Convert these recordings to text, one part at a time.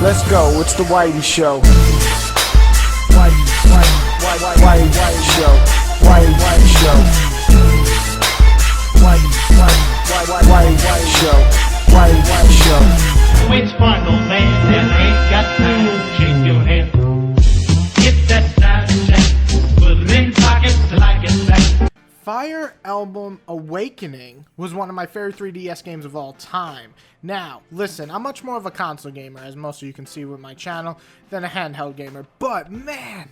Let's go, it's the Whitey Show. Whitey Show. Whitey Show. Whitey Show. Whitey Show. It's final, man, and ain't got time to shake your hand. Get that side check, put it in pockets till I get back. Fire Emblem Awakening was one of my favorite 3DS games of all time. Now, listen, I'm much more of a console gamer, as most of you can see with my channel, than a handheld gamer. But, man,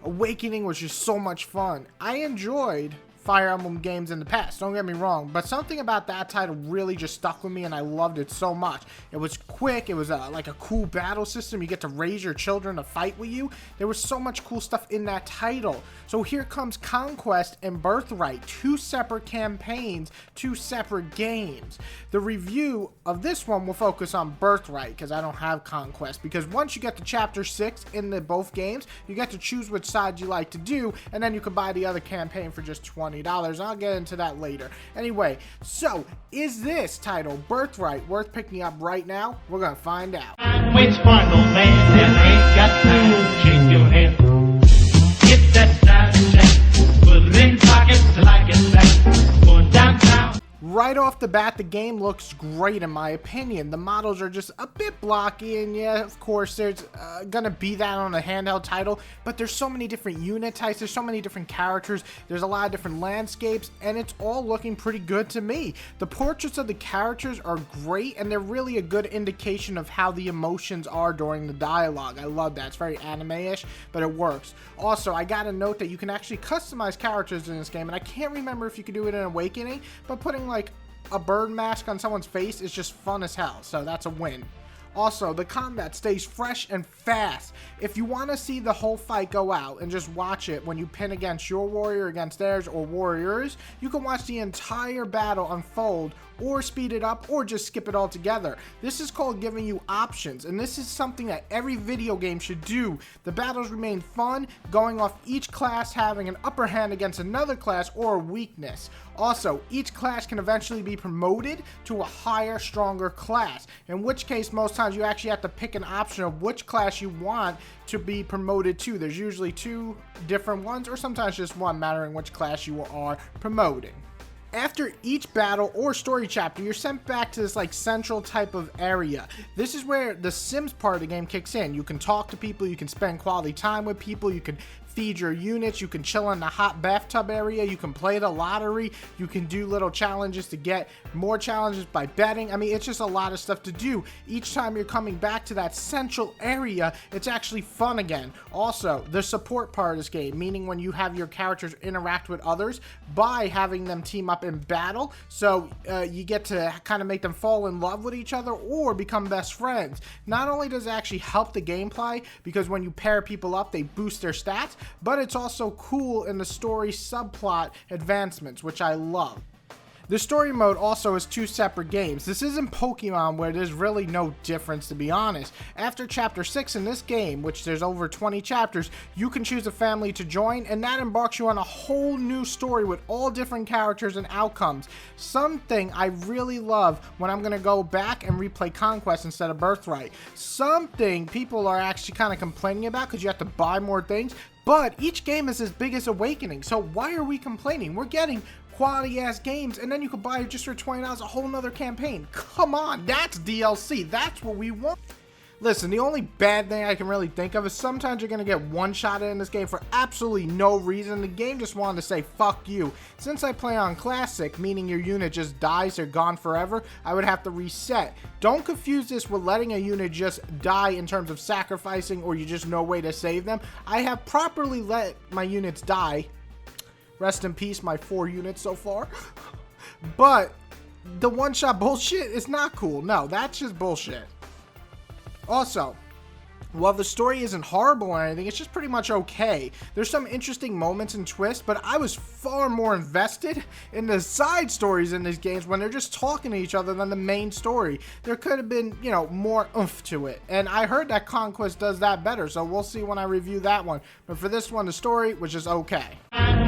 Awakening was just so much fun. I enjoyed Fire Emblem games in the past, don't get me wrong, but something about that title really just stuck with me and I loved it so much. It was quick, it was like a cool battle system, you get to raise your children to fight with you. There was so much cool stuff in that title. So here comes Conquest and Birthright, two separate campaigns, two separate games. The review of this one will focus on Birthright because I don't have Conquest, because once you get to chapter 6 in both games, you get to choose which side you like to do, and then you can buy the other campaign for just $20. I'll get into that later. Anyway, so is this title, Birthright, worth picking up right now? We're gonna find out. It's final, man, and ain't got time to shake your hand. Get that side check, put it in pockets till I get back. Going downtown. Right off the bat, the game looks great in my opinion. The models are just a bit blocky, and yeah, of course, there's gonna be that on a handheld title, but there's so many different unit types, there's so many different characters, there's a lot of different landscapes, and it's all looking pretty good to me. The portraits of the characters are great, and they're really a good indication of how the emotions are during the dialogue. I love that. It's very anime-ish, but it works. Also, I gotta note that you can actually customize characters in this game, and I can't remember if you could do it in Awakening, but putting like a bird mask on someone's face is just fun as hell, so that's a win. Also, the combat stays fresh and fast. If you want to see the whole fight go out and just watch it when you pin against your warrior against theirs or warriors, you can watch the entire battle unfold or speed it up or just skip it altogether. This is called giving you options, and this is something that every video game should do. The battles remain fun, going off each class having an upper hand against another class or a weakness. Also, each class can eventually be promoted to a higher, stronger class, in which case most times you actually have to pick an option of which class you want to be promoted to. There's usually two different ones, or sometimes just one, mattering which class you are promoting. After each battle or story chapter, you're sent back to this like central type of area. This is where the Sims part of the game kicks in. You can talk to people, you can spend quality time with people, you can feed your units, you can chill in the hot bathtub area, you can play the lottery, you can do little challenges to get more challenges by betting. I mean, it's just a lot of stuff to do. Each time you're coming back to that central area, it's actually fun again. Also, the support part of this game, meaning when you have your characters interact with others by having them team up in battle, so you get to kind of make them fall in love with each other or become best friends. Not only does it actually help the gameplay, because when you pair people up, they boost their stats, but it's also cool in the story subplot advancements, which I love. The story mode also is two separate games. This isn't Pokemon where there's really no difference, to be honest. After chapter 6 in this game, which there's over 20 chapters, you can choose a family to join, and that embarks you on a whole new story with all different characters and outcomes. Something I really love when I'm gonna go back and replay Conquest instead of Birthright. Something people are actually kind of complaining about because you have to buy more things, but each game is as big as Awakening, so why are we complaining? We're getting quality ass games, and then you could buy just for $20 a whole nother campaign. Come on, that's DLC. That's what we want. Listen, the only bad thing I can really think of is sometimes you're gonna get one shot in this game for absolutely no reason. The game just wanted to say fuck you. Since I play on classic, meaning your unit just dies or gone forever, I would have to reset. Don't confuse this with letting a unit just die in terms of sacrificing or you just no way to save them. I have properly let my units die. Rest in peace, my 4 units so far. But the one-shot bullshit is not cool. No, that's just bullshit. Also, while the story isn't horrible or anything, it's just pretty much okay. There's some interesting moments and twists, but I was far more invested in the side stories in these games when they're just talking to each other than the main story. There could have been, you know, more oomph to it. And I heard that Conquest does that better, so we'll see when I review that one. But for this one, the story was just okay.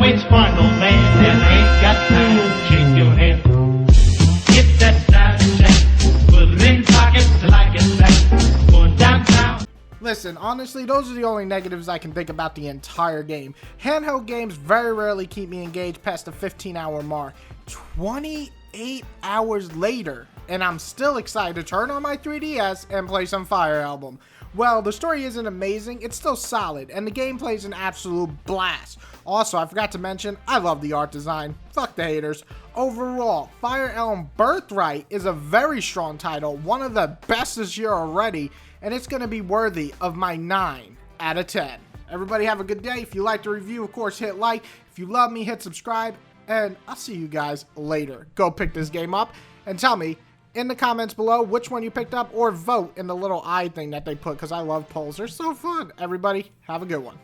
It's final, man, and ain't got time to shake your hand. Get that side check, put it in pockets till I get back. Going downtown. listen, honestly, those are the only negatives I can think about the entire game. Handheld games very rarely keep me engaged past the 15-hour mark. 28 hours later, and I'm still excited to turn on my 3DS and play some Fire Emblem. Well, the story isn't amazing, it's still solid, and the gameplay is an absolute blast. Also, I forgot to mention, I love the art design. Fuck the haters. Overall, Fire Emblem Birthright is a very strong title, one of the best this year already, and it's going to be worthy of my 9 out of 10. Everybody have a good day. If you liked the review, of course, hit like. If you love me, hit subscribe, and I'll see you guys later. Go pick this game up, and tell me in the comments below which one you picked up, or vote in the little eye thing that they put, because I love polls. They're so fun. Everybody, have a good one.